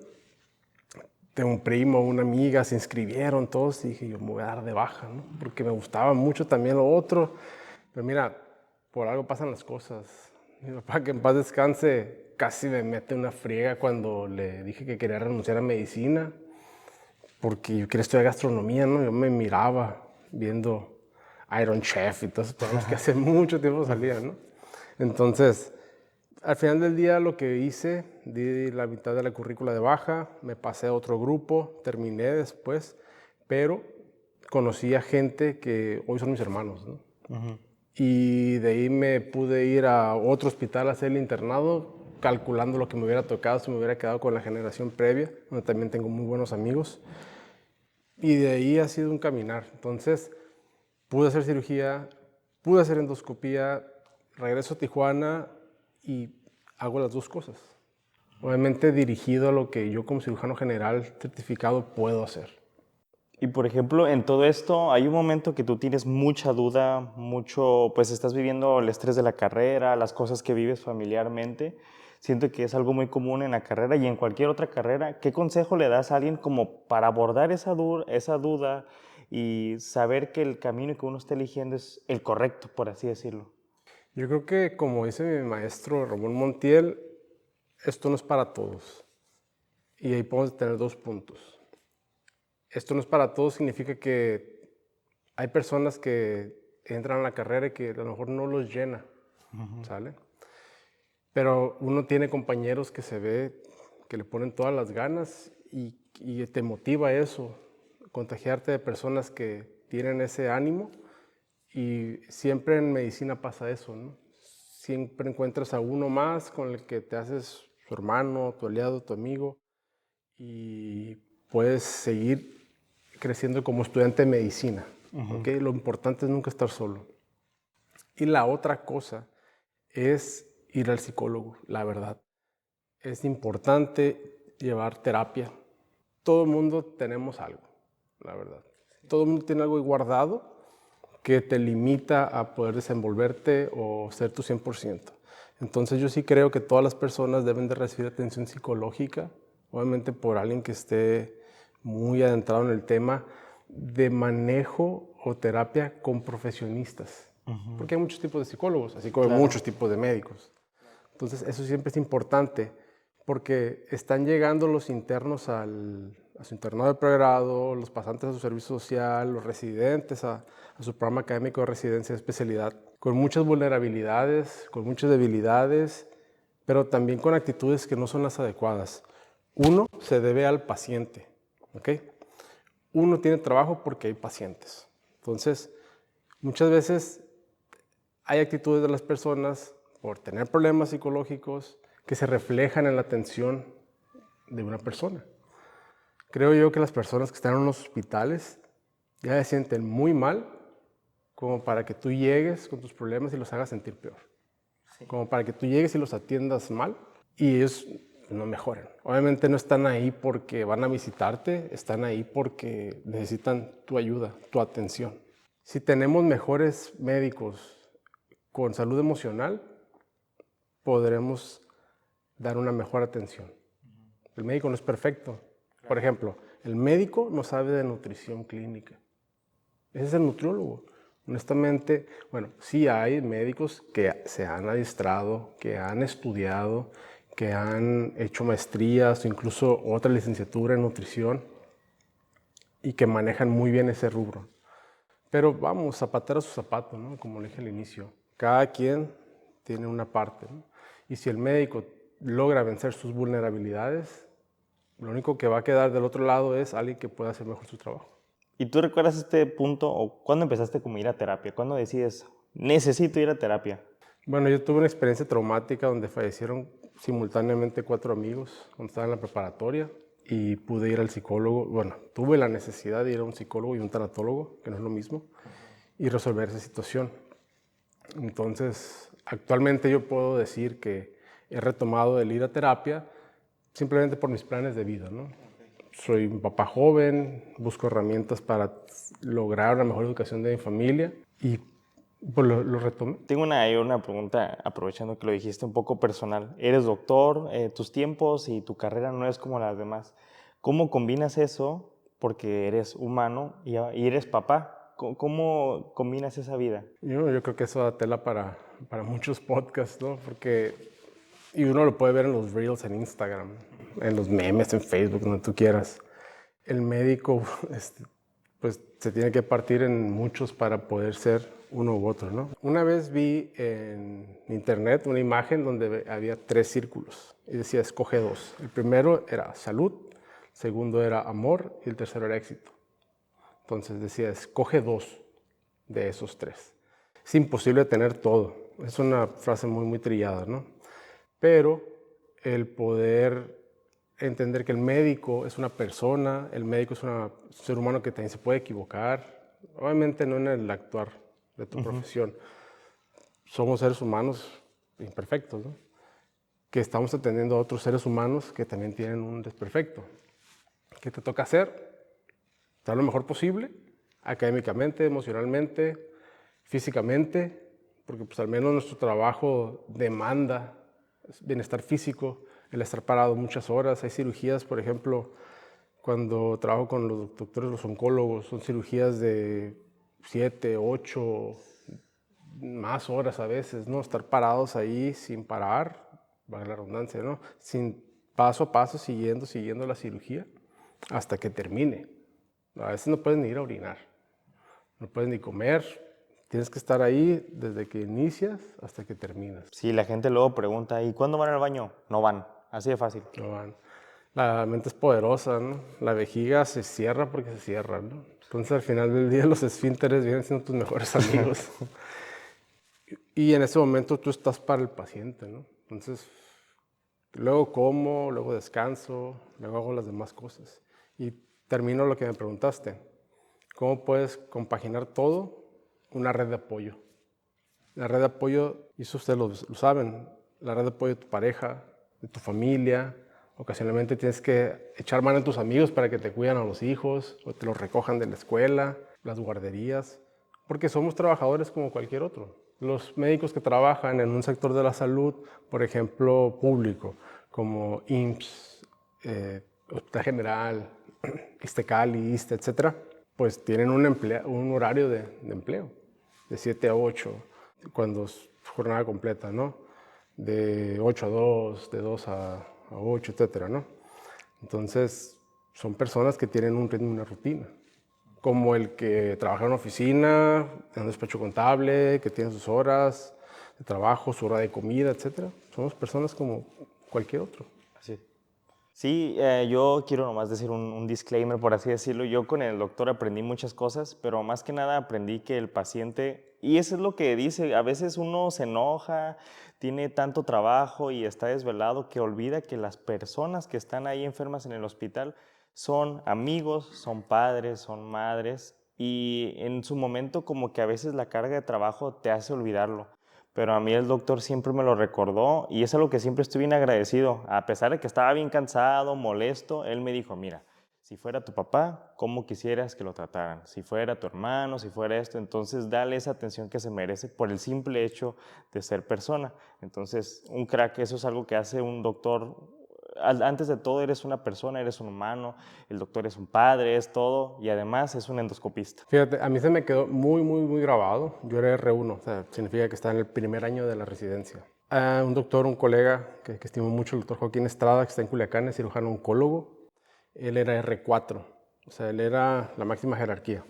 Tengo un primo, una amiga, se inscribieron todos y dije, yo me voy a dar de baja, ¿no? Porque me gustaba mucho también lo otro. Pero mira, por algo pasan las cosas. Mi papá, que en paz descanse, casi me mete una friega cuando le dije que quería renunciar a medicina, porque yo quería estudiar gastronomía, ¿no? Yo me miraba viendo Iron Chef y todos esos programas que hace mucho tiempo salían, ¿no? Entonces, al final del día lo que hice, di la mitad de la currícula de baja, me pasé a otro grupo, terminé después, pero conocí a gente que hoy son mis hermanos, ¿no? Y de ahí me pude ir a otro hospital a hacer el internado, calculando lo que me hubiera tocado si me hubiera quedado con la generación previa, donde también tengo muy buenos amigos. Y de ahí ha sido un caminar. Entonces, pude hacer cirugía, pude hacer endoscopía, regreso a Tijuana y hago las dos cosas. Obviamente dirigido a lo que yo como cirujano general certificado puedo hacer. Y por ejemplo, en todo esto hay un momento que tú tienes mucha duda, mucho, pues estás viviendo el estrés de la carrera, las cosas que vives familiarmente. Siento que es algo muy común en la carrera y en cualquier otra carrera. ¿Qué consejo le das a alguien como para abordar esa duda y saber que el camino que uno está eligiendo es el correcto, por así decirlo? Yo creo que, como dice mi maestro Ramón Montiel, esto no es para todos. Y ahí podemos tener dos puntos. Esto no es para todos significa que hay personas que entran a la carrera y que a lo mejor no los llena, ¿sale? Pero uno tiene compañeros que se ve que le ponen todas las ganas y te motiva eso, contagiarte de personas que tienen ese ánimo. Y siempre en medicina pasa eso, ¿no? Siempre encuentras a uno más con el que te haces su hermano, tu aliado, tu amigo, y puedes seguir creciendo como estudiante de medicina. ¿Okay? Lo importante es nunca estar solo. Y la otra cosa es ir al psicólogo, la verdad. Es importante llevar terapia. Todo el mundo tenemos algo, la verdad. Todo el mundo tiene algo guardado que te limita a poder desenvolverte o ser tu 100%. Entonces yo sí creo que todas las personas deben de recibir atención psicológica, obviamente por alguien que esté muy adentrado en el tema de manejo o terapia con profesionistas. Porque hay muchos tipos de psicólogos, así como hay muchos tipos de médicos. Entonces eso siempre es importante porque están llegando los internos a su internado de pregrado, los pasantes a su servicio social, los residentes a su programa académico de residencia de especialidad, con muchas vulnerabilidades, con muchas debilidades, pero también con actitudes que no son las adecuadas. Uno se debe al paciente, ¿ok? Uno tiene trabajo porque hay pacientes. Entonces, muchas veces hay actitudes de las personas por tener problemas psicológicos que se reflejan en la atención de una persona. Creo yo que las personas que están en los hospitales ya se sienten muy mal como para que tú llegues con tus problemas y los hagas sentir peor. Sí. Como para que tú llegues y los atiendas mal y ellos no mejoren. Obviamente no están ahí porque van a visitarte, están ahí porque necesitan tu ayuda, tu atención. Si tenemos mejores médicos con salud emocional, podremos dar una mejor atención. El médico no es perfecto. Por ejemplo, el médico no sabe de nutrición clínica. Ese es el nutriólogo. Honestamente, bueno, sí hay médicos que se han adiestrado, que han estudiado, que han hecho maestrías o incluso otra licenciatura en nutrición y que manejan muy bien ese rubro. Pero vamos, zapatero a su zapato, ¿no? Como le dije al inicio. Cada quien tiene una parte, ¿no? Y si el médico logra vencer sus vulnerabilidades, lo único que va a quedar del otro lado es alguien que pueda hacer mejor su trabajo. ¿Y tú recuerdas este punto o cuándo empezaste como a ir a terapia? ¿Cuándo decides, necesito ir a terapia? Bueno, yo tuve una experiencia traumática donde fallecieron simultáneamente 4 amigos cuando estaba en la preparatoria y pude ir al psicólogo. Bueno, tuve la necesidad de ir a un psicólogo y un tanatólogo, que no es lo mismo, y resolver esa situación. Entonces, actualmente yo puedo decir que he retomado el ir a terapia simplemente por mis planes de vida, ¿no? Soy un papá joven, busco herramientas para lograr una mejor educación de mi familia y pues lo retomé. Tengo una pregunta, aprovechando que lo dijiste, un poco personal. Eres doctor, tus tiempos y tu carrera no es como las demás. ¿Cómo combinas eso? Porque eres humano y eres papá. ¿Cómo combinas esa vida? Yo creo que eso da tela para muchos podcasts, ¿no? Y uno lo puede ver en los reels en Instagram, en los memes en Facebook, donde tú quieras. El médico, pues se tiene que partir en muchos para poder ser uno u otro, ¿no? Una vez vi en internet una imagen donde había 3 círculos y decía escoge 2. El primero era salud, el segundo era amor y el tercero era éxito. Entonces decía escoge 2 de esos 3. Es imposible tener todo. Es una frase muy, muy trillada, ¿no? Pero el poder entender que el médico es una persona, el médico es un ser humano que también se puede equivocar, obviamente no en el actuar de tu profesión. Somos seres humanos imperfectos, ¿no? Que estamos atendiendo a otros seres humanos que también tienen un desperfecto. ¿Qué te toca hacer? Dar lo mejor posible, académicamente, emocionalmente, físicamente, porque pues al menos nuestro trabajo demanda bienestar físico, el estar parado muchas horas. Hay cirugías, por ejemplo, cuando trabajo con los doctores, los oncólogos, son cirugías de 7, 8, más horas a veces, ¿no? Estar parados ahí sin parar, valga la redundancia, ¿no? Sin paso a paso, siguiendo la cirugía hasta que termine. A veces no puedes ni ir a orinar, no puedes ni comer. Tienes que estar ahí desde que inicias hasta que terminas. Sí, la gente luego pregunta, ¿y cuándo van al baño? No van, así de fácil. No van. La mente es poderosa, ¿no? La vejiga se cierra porque se cierra, ¿no? Entonces al final del día los esfínteres vienen siendo tus mejores amigos. Y en ese momento tú estás para el paciente, ¿no? Entonces luego como, luego descanso, luego hago las demás cosas. Y termino lo que me preguntaste. ¿Cómo puedes compaginar todo? Una red de apoyo. La red de apoyo, y eso ustedes lo saben, la red de apoyo de tu pareja, de tu familia. Ocasionalmente tienes que echar mano a tus amigos para que te cuidan a los hijos o te los recojan de la escuela, las guarderías, porque somos trabajadores como cualquier otro. Los médicos que trabajan en un sector de la salud, por ejemplo, público, como IMSS, Hospital General, Ixtecali, ISSSTE, etc., pues tienen un horario de empleo, de 7 a 8, cuando es jornada completa, ¿no? De 8 a 2, de 2 a 8, etcétera, ¿no? Entonces, son personas que tienen un ritmo y una rutina. Como el que trabaja en una oficina, en un despacho contable, que tiene sus horas de trabajo, su hora de comida, etcétera. Somos personas como cualquier otro. Así. Sí, yo quiero nomás decir un disclaimer, por así decirlo. Yo con el doctor aprendí muchas cosas, pero más que nada aprendí que el paciente Y eso es lo que dice, a veces uno se enoja, tiene tanto trabajo y está desvelado que olvida que las personas que están ahí enfermas en el hospital son amigos, son padres, son madres y en su momento como que a veces la carga de trabajo te hace olvidarlo. Pero a mí el doctor siempre me lo recordó y es algo que siempre estoy bien agradecido. A pesar de que estaba bien cansado, molesto, él me dijo, mira, si fuera tu papá, ¿cómo quisieras que lo trataran? Si fuera tu hermano, si fuera esto, entonces dale esa atención que se merece por el simple hecho de ser persona. Entonces, un crack, eso es algo que hace un doctor. Antes de todo, eres una persona, eres un humano, el doctor es un padre, es todo, y además es un endoscopista. Fíjate, a mí se me quedó muy, muy, muy grabado. Yo era R1, o sea, significa que está en el primer año de la residencia. Un doctor, un colega que estimo mucho, el doctor Joaquín Estrada, que está en Culiacán, es cirujano oncólogo. Él era R4, o sea, él era la máxima jerarquía.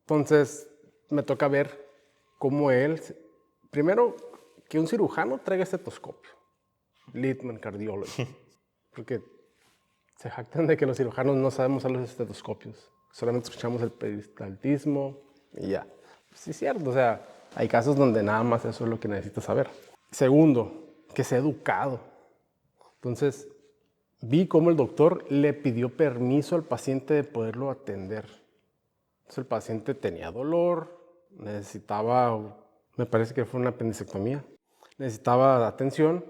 Entonces, me toca ver cómo él, primero, que un cirujano traiga estetoscopio, Littman Cardiology, porque se jactan de que los cirujanos no sabemos usar los estetoscopios, solamente escuchamos el peristaltismo y ya. Sí es cierto, o sea, hay casos donde nada más eso es lo que necesitas saber. Segundo, que sea educado. Entonces, vi cómo el doctor le pidió permiso al paciente de poderlo atender. Entonces, el paciente tenía dolor, necesitaba, me parece que fue una apendicectomía, necesitaba atención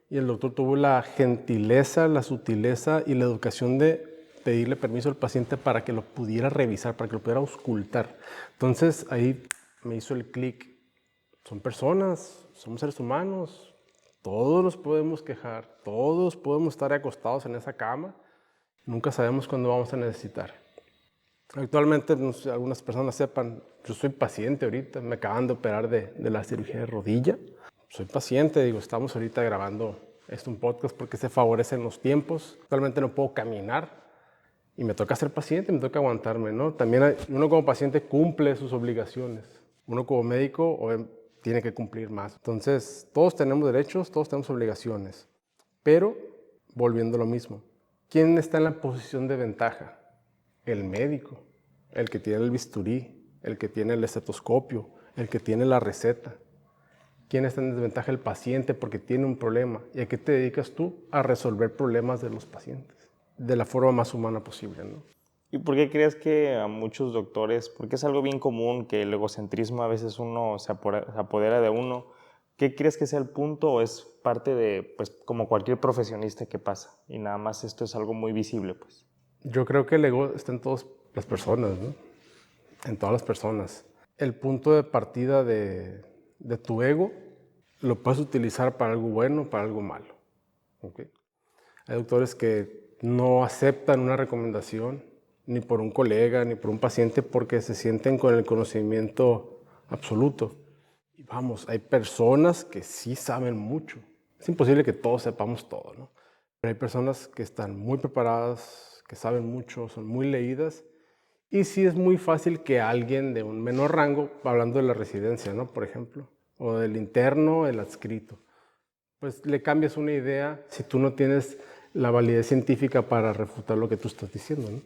y el doctor tuvo la gentileza, la sutileza y la educación de pedirle permiso al paciente para que lo pudiera revisar, para que lo pudiera auscultar. Entonces, ahí me hizo el clic. Son personas, somos seres humanos, todos nos podemos quejar, todos podemos estar acostados en esa cama, nunca sabemos cuándo vamos a necesitar. Actualmente, no sé, algunas personas sepan, yo soy paciente ahorita, me acaban de operar de la cirugía de rodilla, soy paciente, digo, estamos ahorita grabando un podcast porque se favorecen los tiempos, actualmente no puedo caminar y me toca ser paciente, me toca aguantarme, ¿no? También uno como paciente cumple sus obligaciones, uno como médico tiene que cumplir más. Entonces, todos tenemos derechos, todos tenemos obligaciones. Pero, volviendo a lo mismo, ¿quién está en la posición de ventaja? El médico, el que tiene el bisturí, el que tiene el estetoscopio, el que tiene la receta. ¿Quién está en desventaja? El paciente porque tiene un problema. ¿Y a qué te dedicas tú? A resolver problemas de los pacientes de la forma más humana posible, ¿no? ¿Y por qué crees que a muchos doctores, porque es algo bien común que el egocentrismo a veces uno se apodera de uno, ¿qué crees que sea el punto o es parte de, pues, como cualquier profesionista que pasa? Y nada más esto es algo muy visible, pues. Yo creo que el ego está en todas las personas, ¿no? En todas las personas. El punto de partida de tu ego lo puedes utilizar para algo bueno o para algo malo. ¿Okay? Hay doctores que no aceptan una recomendación ni por un colega ni por un paciente porque se sienten con el conocimiento absoluto. Y vamos, hay personas que sí saben mucho. Es imposible que todos sepamos todo, ¿no? Pero hay personas que están muy preparadas, que saben mucho, son muy leídas. Y sí es muy fácil que alguien de un menor rango, hablando de la residencia, ¿no? Por ejemplo, o del interno, el adscrito, pues le cambias una idea si tú no tienes la validez científica para refutar lo que tú estás diciendo, ¿no?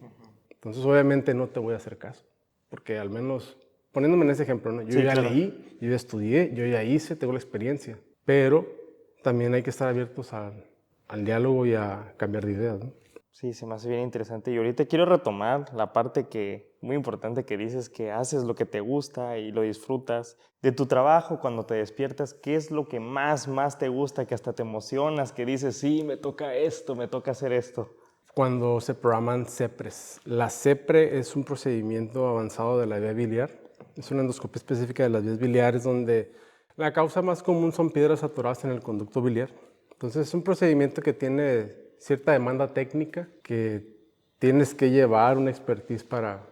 Entonces, obviamente no te voy a hacer caso, porque al menos, poniéndome en ese ejemplo, ¿no? Yo Sí, ya claro. leí, yo ya estudié, yo ya hice, tengo la experiencia, pero también hay que estar abiertos al diálogo y a cambiar de ideas, ¿no? Sí, se me hace bien interesante. Y ahorita quiero retomar la parte que, muy importante que dices que haces lo que te gusta y lo disfrutas. De tu trabajo, cuando te despiertas, ¿qué es lo que más te gusta, que hasta te emocionas, que dices, sí, me toca esto, me toca hacer esto? Cuando se programan CEPRES. La CEPRE es un procedimiento avanzado de la vía biliar. Es una endoscopia específica de las vías biliares donde la causa más común son piedras atoradas en el conducto biliar. Entonces es un procedimiento que tiene cierta demanda técnica, que tienes que llevar una expertise para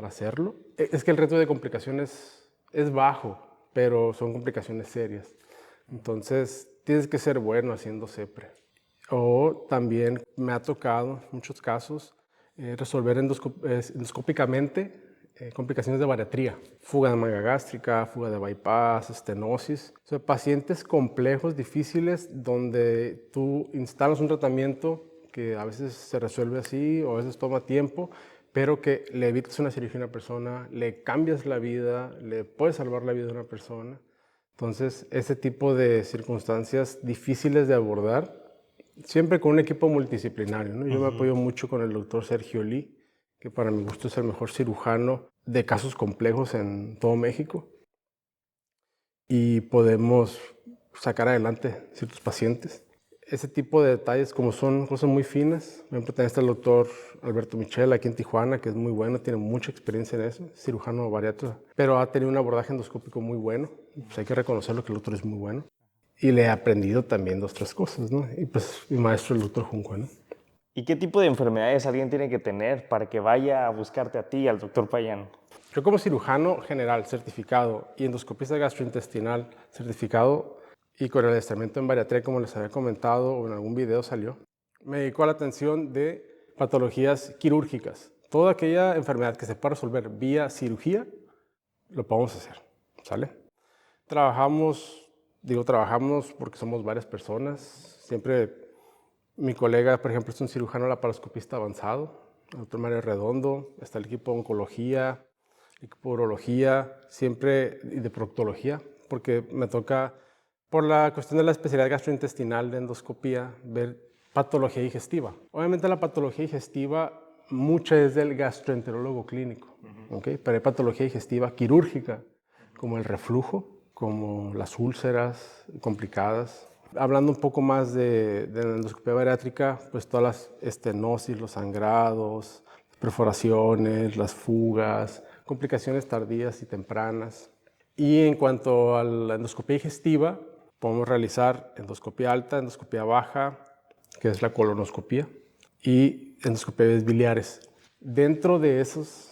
hacerlo. Es que el reto de complicaciones es bajo, pero son complicaciones serias. Entonces tienes que ser bueno haciendo CEPRE. O también me ha tocado, en muchos casos, resolver endoscópicamente complicaciones de bariatría, fuga de manga gástrica, fuga de bypass, estenosis. O sea, pacientes complejos, difíciles, donde tú instalas un tratamiento que a veces se resuelve así o a veces toma tiempo, pero que le evitas una cirugía a una persona, le cambias la vida, le puedes salvar la vida a una persona. Entonces, ese tipo de circunstancias difíciles de abordar, siempre con un equipo multidisciplinario, ¿no? Yo me apoyo mucho con el doctor Sergio Lee, que para mi gusto es el mejor cirujano de casos complejos en todo México. Y podemos sacar adelante ciertos pacientes. Ese tipo de detalles, como son cosas muy finas, por ejemplo, también está el doctor Alberto Michel aquí en Tijuana, que es muy bueno, tiene mucha experiencia en eso, es cirujano bariatra, pero ha tenido un abordaje endoscópico muy bueno, pues hay que reconocerlo que el doctor es muy bueno. Y le he aprendido también 2, 3 cosas, ¿no? Y pues mi maestro, el doctor Junco, ¿no? ¿Y qué tipo de enfermedades alguien tiene que tener para que vaya a buscarte a ti, al doctor Payán? Yo como cirujano general certificado y endoscopista gastrointestinal certificado y con el adiestramiento en bariatría, como les había comentado o en algún video salió, me dedico a la atención de patologías quirúrgicas. Toda aquella enfermedad que se pueda resolver vía cirugía, lo podemos hacer, ¿sale? Trabajamos porque somos varias personas. Siempre mi colega, por ejemplo, es un cirujano laparoscopista avanzado, el doctor Mario Redondo, está el equipo de oncología, el equipo de urología, siempre, y de proctología, porque me toca, por la cuestión de la especialidad gastrointestinal de endoscopía, ver patología digestiva. Obviamente la patología digestiva, mucha es del gastroenterólogo clínico, ¿okay? Pero hay patología digestiva quirúrgica, como el reflujo, como las úlceras complicadas. Hablando un poco más de la endoscopia bariátrica, pues todas las estenosis, los sangrados, perforaciones, las fugas, complicaciones tardías y tempranas. Y en cuanto a la endoscopia digestiva, podemos realizar endoscopia alta, endoscopia baja, que es la colonoscopia, y endoscopia biliares. Dentro de esos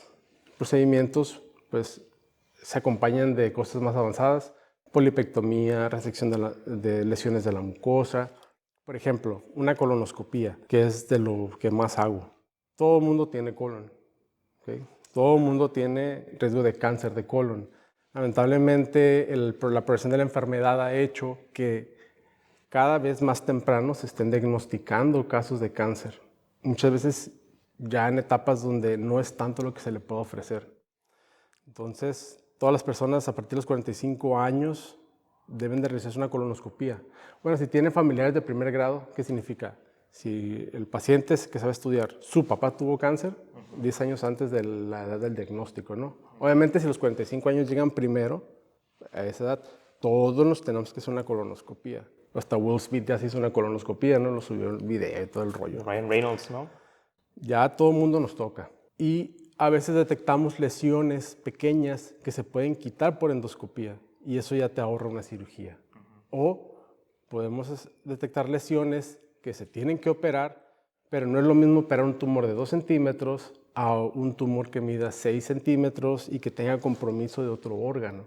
procedimientos, pues se acompañan de cosas más avanzadas, polipectomía, resección de lesiones de la mucosa. Por ejemplo, una colonoscopía, que es de lo que más hago. Todo el mundo tiene colon, ¿okay? Todo el mundo tiene riesgo de cáncer de colon. Lamentablemente, la progresión de la enfermedad ha hecho que cada vez más temprano se estén diagnosticando casos de cáncer. Muchas veces ya en etapas donde no es tanto lo que se le puede ofrecer. Entonces, todas las personas a partir de los 45 años deben de realizarse una colonoscopía. Bueno, si tienen familiares de primer grado, ¿qué significa? Si el paciente que sabe estudiar, su papá tuvo cáncer 10 años antes de la edad del diagnóstico, ¿no? Obviamente, si los 45 años llegan primero, a esa edad, todos nos tenemos que hacer una colonoscopía. Hasta Will Smith ya se hizo una colonoscopía, ¿no? Lo subió el video y todo el rollo. Ryan Reynolds, ¿no? Ya a todo mundo nos toca. Y a veces detectamos lesiones pequeñas que se pueden quitar por endoscopía y eso ya te ahorra una cirugía. O podemos detectar lesiones que se tienen que operar, pero no es lo mismo operar un tumor de 2 centímetros a un tumor que mida 6 centímetros y que tenga compromiso de otro órgano.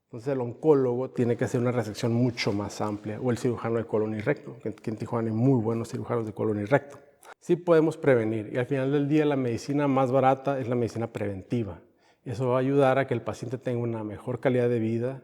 Entonces el oncólogo tiene que hacer una resección mucho más amplia, o el cirujano de colon y recto, que en Tijuana hay muy buenos cirujanos de colon y recto. Sí podemos prevenir y al final del día la medicina más barata es la medicina preventiva. Eso va a ayudar a que el paciente tenga una mejor calidad de vida,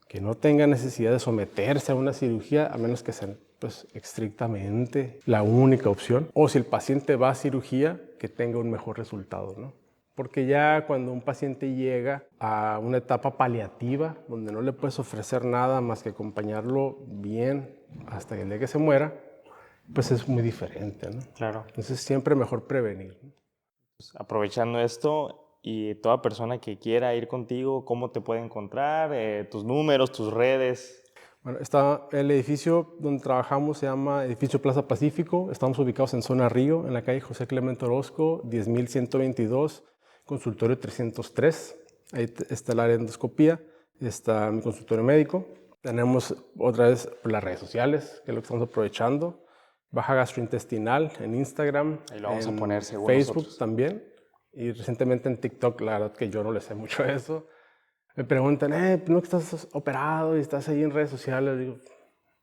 que no tenga necesidad de someterse a una cirugía, a menos que sea pues, estrictamente la única opción. O si el paciente va a cirugía, que tenga un mejor resultado, ¿no? Porque ya cuando un paciente llega a una etapa paliativa, donde no le puedes ofrecer nada más que acompañarlo bien hasta que el día que se muera, pues es muy diferente, ¿no? Claro. Entonces siempre mejor prevenir, ¿no? Pues, aprovechando esto y toda persona que quiera ir contigo, ¿cómo te puede encontrar? Tus números, tus redes. Bueno, el edificio donde trabajamos se llama Edificio Plaza Pacífico. Estamos ubicados en Zona Río, en la calle José Clemente Orozco, 10,122, consultorio 303. Ahí está el área de endoscopía, está mi consultorio médico. Tenemos otra vez las redes sociales, que es lo que estamos aprovechando. Baja Gastrointestinal en Instagram, Ahí lo vamos a en poner según Facebook nosotros. también. Y recientemente en TikTok, la verdad que yo no le sé mucho a eso. Me preguntan, ¿no que estás operado y estás ahí en redes sociales? Digo,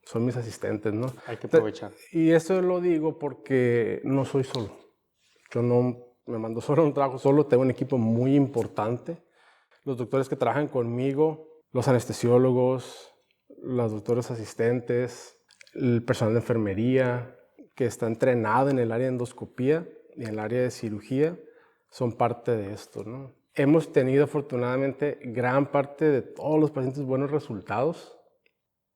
son mis asistentes, ¿no? Hay que aprovechar. Y eso lo digo porque no soy solo. Yo no me mando solo a un trabajo solo, tengo un equipo muy importante. Los doctores que trabajan conmigo, los anestesiólogos, los doctores asistentes, el personal de enfermería que está entrenado en el área de endoscopía y en el área de cirugía, son parte de esto, ¿no? Hemos tenido afortunadamente gran parte de todos los pacientes buenos resultados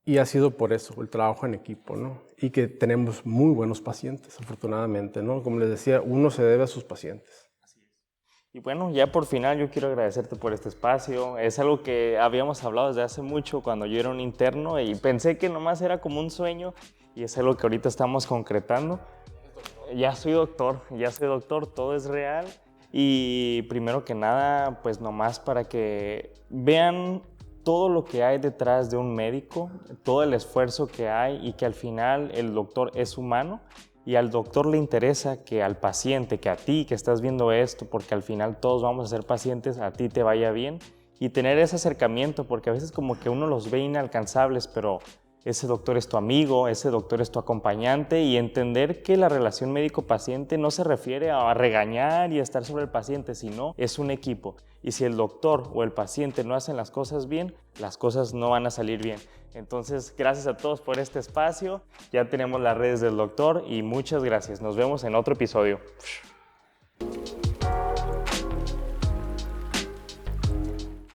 y ha sido por eso, el trabajo en equipo, ¿no? Y que tenemos muy buenos pacientes, afortunadamente, ¿no? Como les decía, uno se debe a sus pacientes. Y bueno, ya por final yo quiero agradecerte por este espacio. Es algo que habíamos hablado desde hace mucho cuando yo era un interno y pensé que nomás era como un sueño y es algo que ahorita estamos concretando. Ya soy doctor, todo es real. Y primero que nada, pues nomás para que vean todo lo que hay detrás de un médico, todo el esfuerzo que hay y que al final el doctor es humano y al doctor le interesa que al paciente, que a ti que estás viendo esto, porque al final todos vamos a ser pacientes, a ti te vaya bien y tener ese acercamiento, porque a veces como que uno los ve inalcanzables, pero ese doctor es tu amigo, ese doctor es tu acompañante y entender que la relación médico-paciente no se refiere a regañar y a estar sobre el paciente, sino es un equipo. Y si el doctor o el paciente no hacen las cosas bien, las cosas no van a salir bien. Entonces, gracias a todos por este espacio. Ya tenemos las redes del doctor y muchas gracias. Nos vemos en otro episodio.